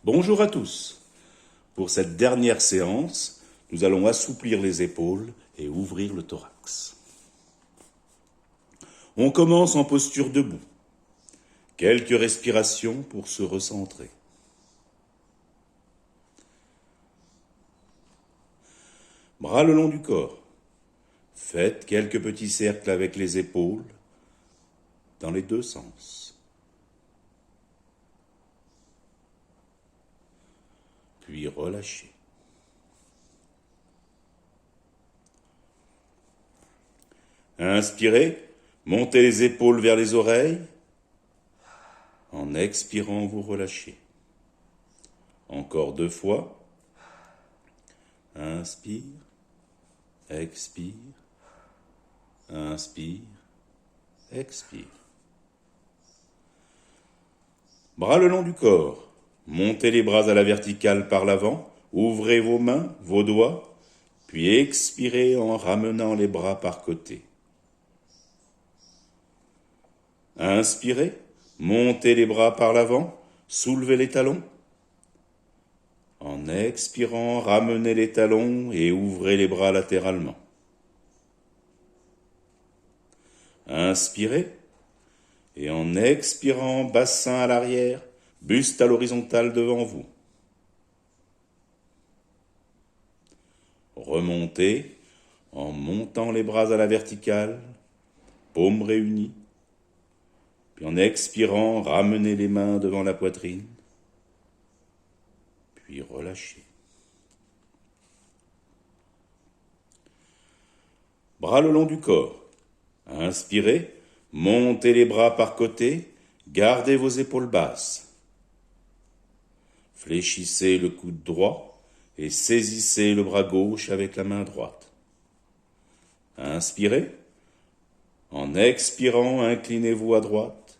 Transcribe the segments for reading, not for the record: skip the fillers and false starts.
Bonjour à tous. Pour cette dernière séance, nous allons assouplir les épaules et ouvrir le thorax. On commence en posture debout. Quelques respirations pour se recentrer. Bras le long du corps. Faites quelques petits cercles avec les épaules dans les deux sens. Puis relâchez. Inspirez, montez les épaules vers les oreilles. En expirant, vous relâchez. Encore 2 fois. Inspire, expire, inspire, expire. Bras le long du corps. Montez les bras à la verticale par l'avant. Ouvrez vos mains, vos doigts. Puis expirez en ramenant les bras par côté. Inspirez. Montez les bras par l'avant. Soulevez les talons. En expirant, ramenez les talons et ouvrez les bras latéralement. Inspirez. Et en expirant, bassin à l'arrière, buste à l'horizontale devant vous. Remontez en montant les bras à la verticale, paumes réunies. Puis en expirant, ramenez les mains devant la poitrine. Puis relâchez. Bras le long du corps. Inspirez, montez les bras par côté, gardez vos épaules basses. Fléchissez le coude droit et saisissez le bras gauche avec la main droite. Inspirez. En expirant, inclinez-vous à droite.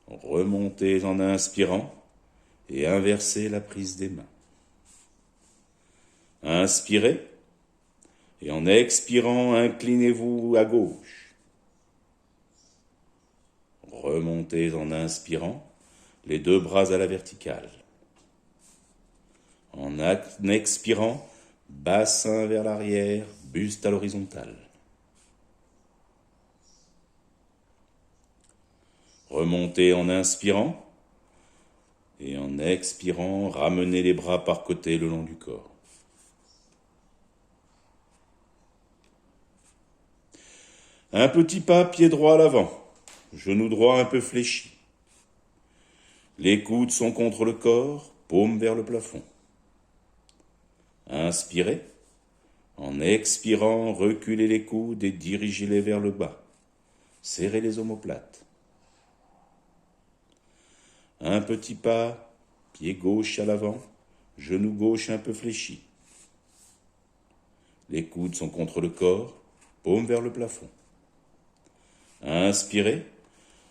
Remontez en inspirant et inversez la prise des mains. Inspirez et en expirant, inclinez-vous à gauche. Remontez en inspirant, les 2 bras à la verticale. En expirant, bassin vers l'arrière, buste à l'horizontale. Remontez en inspirant et en expirant, ramenez les bras par côté le long du corps. Un petit pas, pied droit à l'avant, genou droit un peu fléchi. Les coudes sont contre le corps, paume vers le plafond. Inspirez. En expirant, reculez les coudes et dirigez-les vers le bas. Serrez les omoplates. Un petit pas, pied gauche à l'avant, genou gauche un peu fléchi. Les coudes sont contre le corps, paume vers le plafond. Inspirez.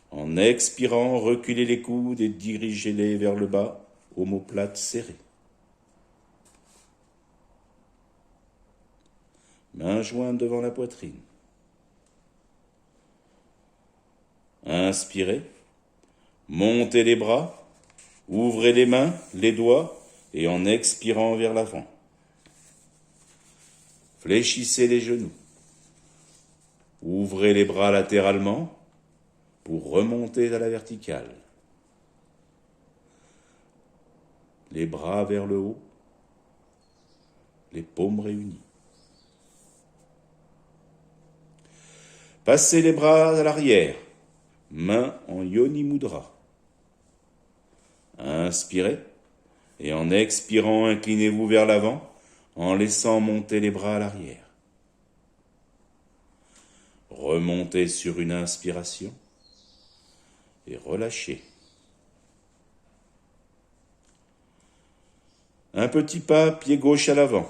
En expirant, reculez les coudes et dirigez-les vers le bas, omoplate serrée. Mains jointes devant la poitrine. Inspirez. Montez les bras, ouvrez les mains, les doigts, et en expirant vers l'avant. Fléchissez les genoux. Ouvrez les bras latéralement pour remonter à la verticale. Les bras vers le haut, les paumes réunies. Passez les bras à l'arrière, mains en yoni mudra. Inspirez et en expirant, inclinez-vous vers l'avant en laissant monter les bras à l'arrière. Remontez sur une inspiration et relâchez. Un petit pas, pied gauche à l'avant,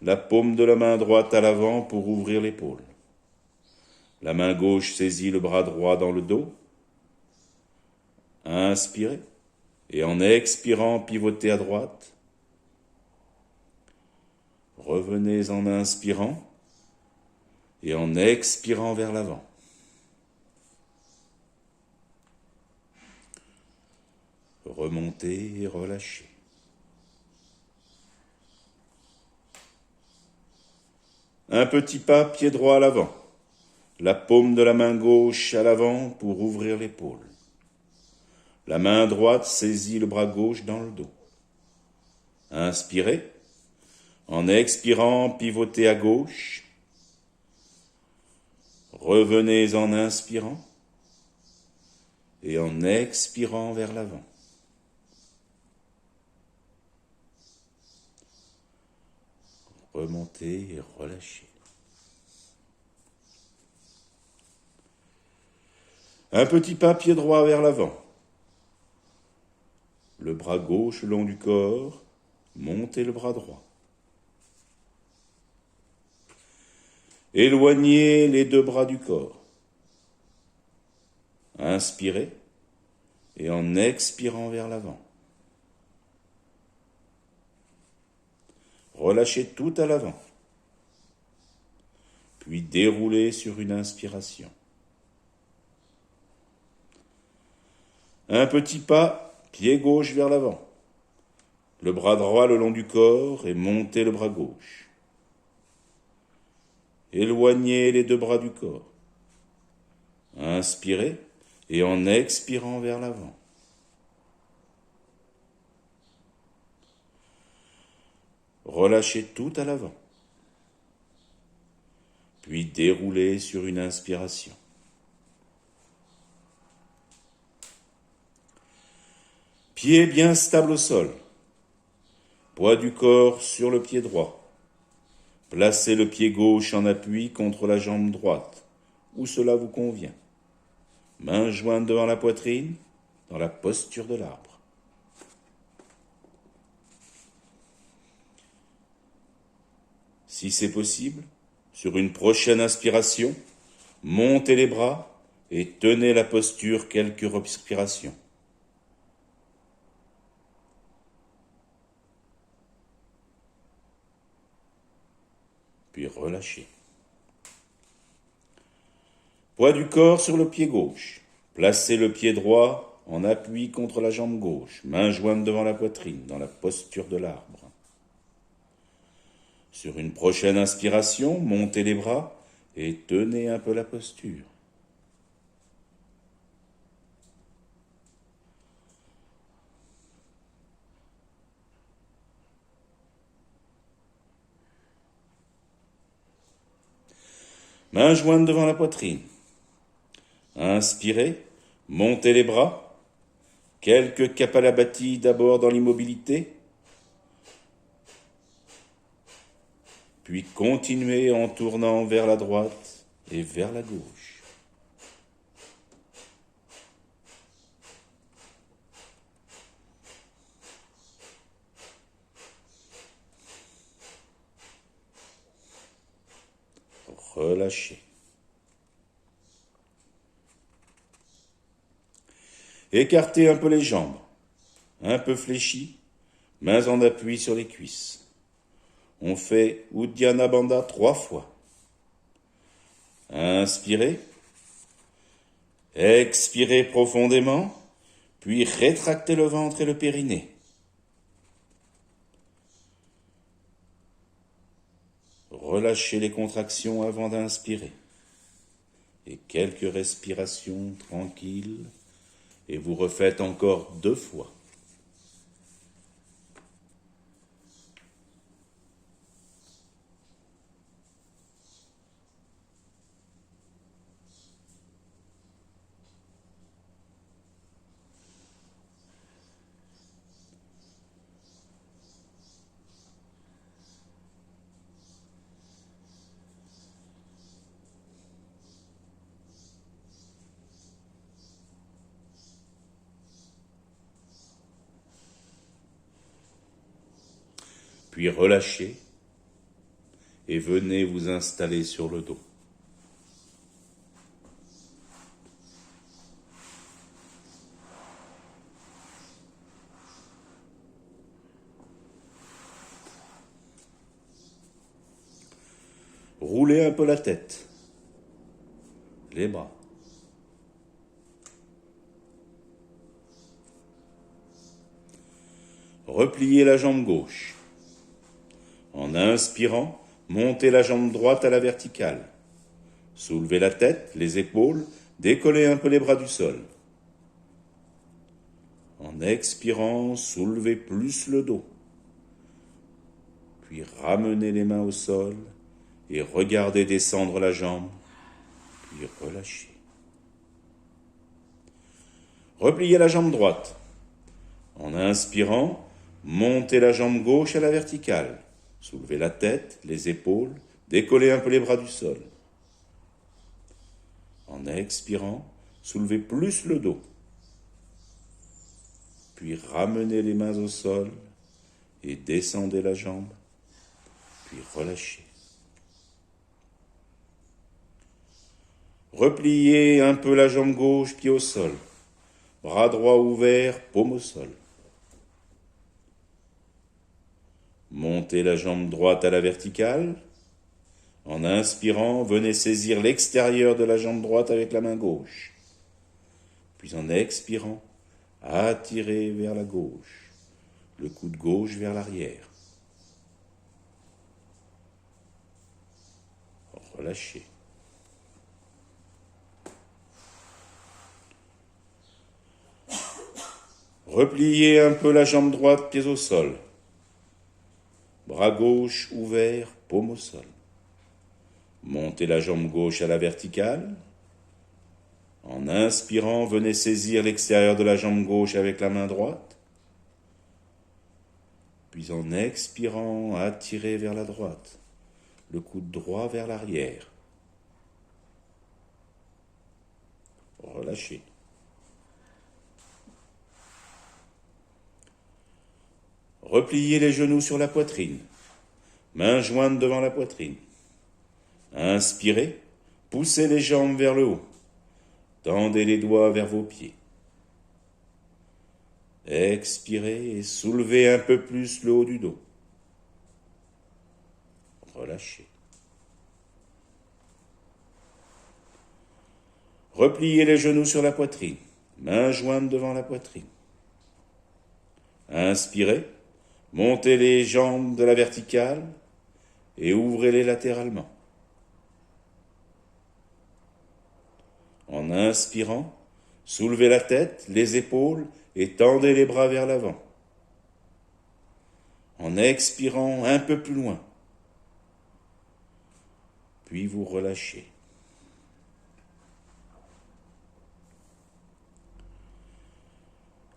la paume de la main droite à l'avant pour ouvrir l'épaule. La main gauche saisit le bras droit dans le dos. Inspirez. Et en expirant, pivotez à droite. Revenez en inspirant et en expirant vers l'avant. Remontez et relâchez. Un petit pas, pied droit à l'avant. La paume de la main gauche à l'avant pour ouvrir l'épaule. La main droite saisit le bras gauche dans le dos. Inspirez. En expirant, pivotez à gauche. Revenez en inspirant et en expirant vers l'avant. Remontez et relâchez. Un petit pas, pied droit vers l'avant. Le bras gauche le long du corps, montez le bras droit. Éloignez les deux bras du corps. Inspirez et en expirant vers l'avant. Relâchez tout à l'avant. Puis déroulez sur une inspiration. Un petit pas, pied gauche vers l'avant. Le bras droit le long du corps et montez le bras gauche. Éloignez les deux bras du corps. Inspirez et en expirant vers l'avant. Relâchez tout à l'avant. Puis déroulez sur une inspiration. Pied bien stable au sol. Poids du corps sur le pied droit. Placez le pied gauche en appui contre la jambe droite, où cela vous convient. Mains jointes devant la poitrine, dans la posture de l'arbre. Si c'est possible, sur une prochaine inspiration, montez les bras et tenez la posture quelques respirations. Puis relâchez. Poids du corps sur le pied gauche. Placez le pied droit en appui contre la jambe gauche, mains jointes devant la poitrine, dans la posture de l'arbre. Sur une prochaine inspiration, montez les bras et tenez un peu la posture. Mains jointes devant la poitrine. Inspirez, montez les bras. Quelques kapalabhati d'abord dans l'immobilité. Puis continuez en tournant vers la droite et vers la gauche. Relâchez. Écartez un peu les jambes, un peu fléchies, mains en appui sur les cuisses. On fait Uddiyana Bandha 3 fois. Inspirez. Expirez profondément, puis rétractez le ventre et le périnée. Relâchez les contractions avant d'inspirer. Et quelques respirations tranquilles, et vous refaites encore 2 fois. Puis relâchez et venez vous installer sur le dos. Roulez un peu la tête, les bras. Repliez la jambe gauche. En inspirant, montez la jambe droite à la verticale. Soulevez la tête, les épaules, décollez un peu les bras du sol. En expirant, soulevez plus le dos. Puis ramenez les mains au sol et regardez descendre la jambe, puis relâchez. Repliez la jambe droite. En inspirant, montez la jambe gauche à la verticale. Soulevez la tête, les épaules, décollez un peu les bras du sol. En expirant, soulevez plus le dos. Puis ramenez les mains au sol et descendez la jambe, puis relâchez. Repliez un peu la jambe gauche, pied au sol. Bras droit ouvert, paume au sol. Montez la jambe droite à la verticale. En inspirant, venez saisir l'extérieur de la jambe droite avec la main gauche. Puis en expirant, attirez vers la gauche, le coude gauche vers l'arrière. Relâchez. Repliez un peu la jambe droite, pieds au sol. Bras gauche ouvert, paume au sol. Montez la jambe gauche à la verticale. En inspirant, venez saisir l'extérieur de la jambe gauche avec la main droite. Puis en expirant, attirez vers la droite, le coude droit vers l'arrière. Relâchez. Repliez les genoux sur la poitrine, mains jointes devant la poitrine. Inspirez, poussez les jambes vers le haut. Tendez les doigts vers vos pieds. Expirez et soulevez un peu plus le haut du dos. Relâchez. Repliez les genoux sur la poitrine, mains jointes devant la poitrine. Inspirez, montez les jambes de la verticale et ouvrez-les latéralement. En inspirant, soulevez la tête, les épaules et tendez les bras vers l'avant. En expirant un peu plus loin. Puis vous relâchez.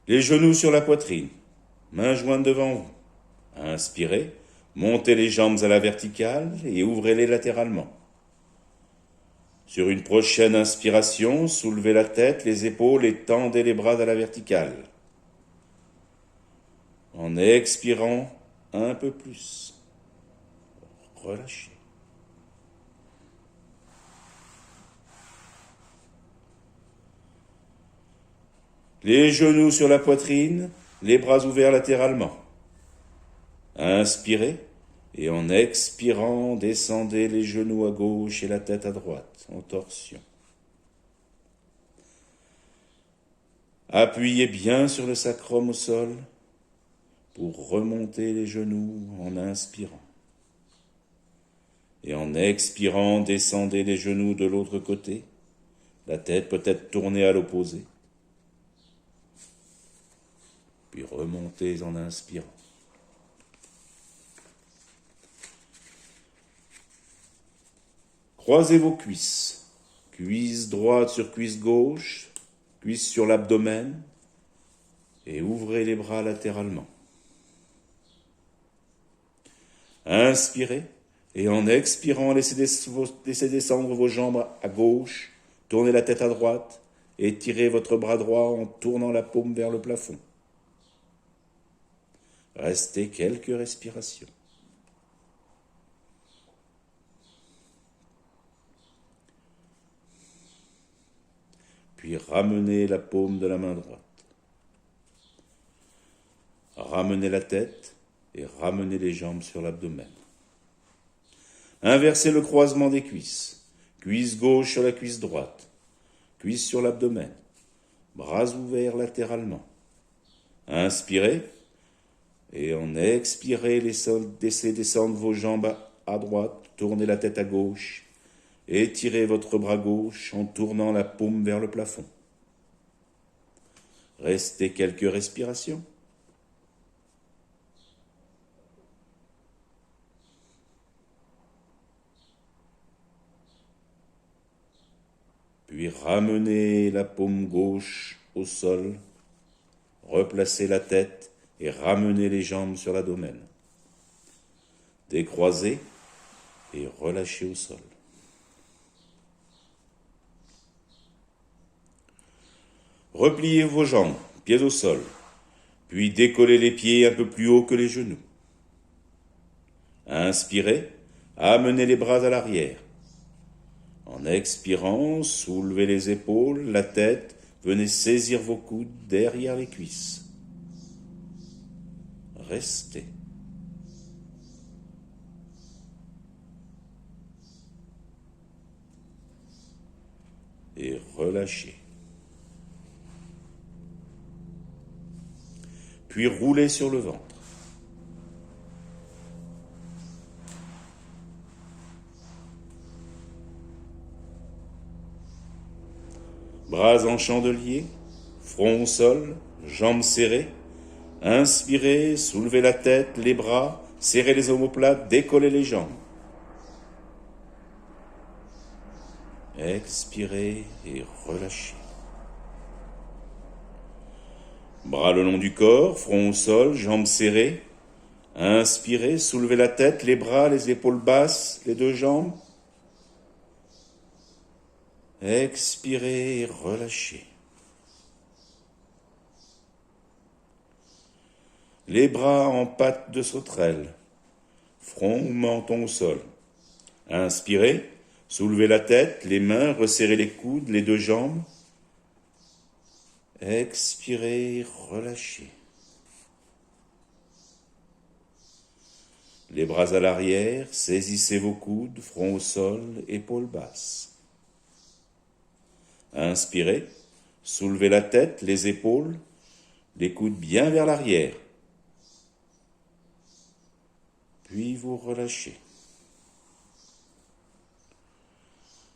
Les genoux sur la poitrine, mains jointes devant vous. Inspirez, montez les jambes à la verticale et ouvrez-les latéralement. Sur une prochaine inspiration, soulevez la tête, les épaules et tendez les bras à la verticale. En expirant un peu plus, relâchez. Les genoux sur la poitrine, les bras ouverts latéralement. Inspirez et en expirant, descendez les genoux à gauche et la tête à droite, en torsion. Appuyez bien sur le sacrum au sol pour remonter les genoux en inspirant. Et en expirant, descendez les genoux de l'autre côté. La tête peut être tournée à l'opposé. Puis remontez en inspirant. Croisez vos cuisses. Cuisse droite sur cuisse gauche, cuisse sur l'abdomen. Et ouvrez les bras latéralement. Inspirez. Et en expirant, laissez descendre vos jambes à gauche. Tournez la tête à droite. Et tirez votre bras droit en tournant la paume vers le plafond. Restez quelques respirations. Puis ramenez la paume de la main droite. Ramenez la tête et ramenez les jambes sur l'abdomen. Inversez le croisement des cuisses. Cuisse gauche sur la cuisse droite. Cuisse sur l'abdomen. Bras ouverts latéralement. Inspirez Et en expirez, laissez descendre vos jambes à droite, tournez la tête à gauche, étirez votre bras gauche en tournant la paume vers le plafond. Restez quelques respirations. Puis ramenez la paume gauche au sol, replacez la tête et ramenez les jambes sur l'abdomen. Décroisez et relâchez au sol. Repliez vos jambes, pieds au sol, puis décollez les pieds un peu plus haut que les genoux. Inspirez, amenez les bras à l'arrière. En expirant, soulevez les épaules, la tête, venez saisir vos coudes derrière les cuisses. Restez. Et relâchez. Puis roulez sur le ventre. Bras en chandelier, front au sol, jambes serrées. Inspirez, soulevez la tête, les bras, serrez les omoplates, décollez les jambes. Expirez et relâchez. Bras le long du corps, front au sol, jambes serrées. Inspirez, soulevez la tête, les bras, les épaules basses, les deux jambes. Expirez et relâchez. Les bras en patte de sauterelle, front ou menton au sol. Inspirez, soulevez la tête, les mains, resserrez les coudes, les deux jambes. Expirez, relâchez. Les bras à l'arrière, saisissez vos coudes, front au sol, épaules basses. Inspirez, soulevez la tête, les épaules, les coudes bien vers l'arrière. Puis vous relâchez.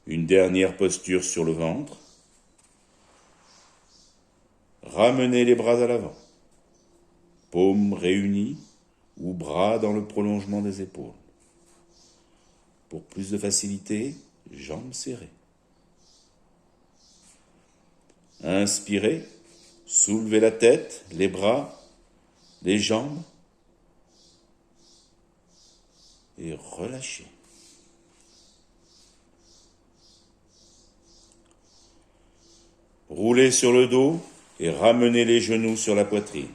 Une dernière posture sur le ventre. Ramenez les bras à l'avant. Paumes réunies ou bras dans le prolongement des épaules. Pour plus de facilité, jambes serrées. Inspirez, soulevez la tête, les bras, les jambes et relâchez. Roulez sur le dos et ramenez les genoux sur la poitrine.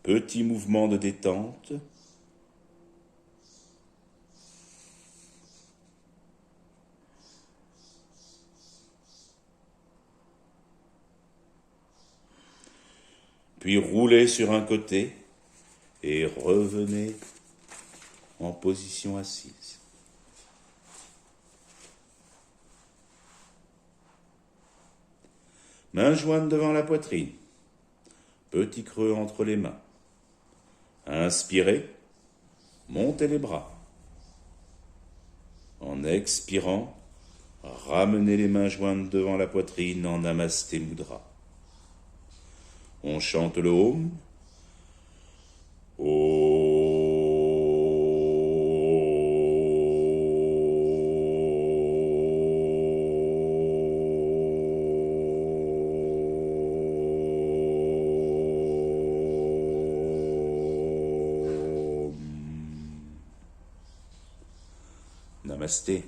Petit mouvement de détente. Puis roulez sur un côté et revenez en position assise. Mains jointes devant la poitrine. Petit creux entre les mains. Inspirez, montez les bras. En expirant, ramenez les mains jointes devant la poitrine en Namasté Mudra. On chante le Om. Namasté.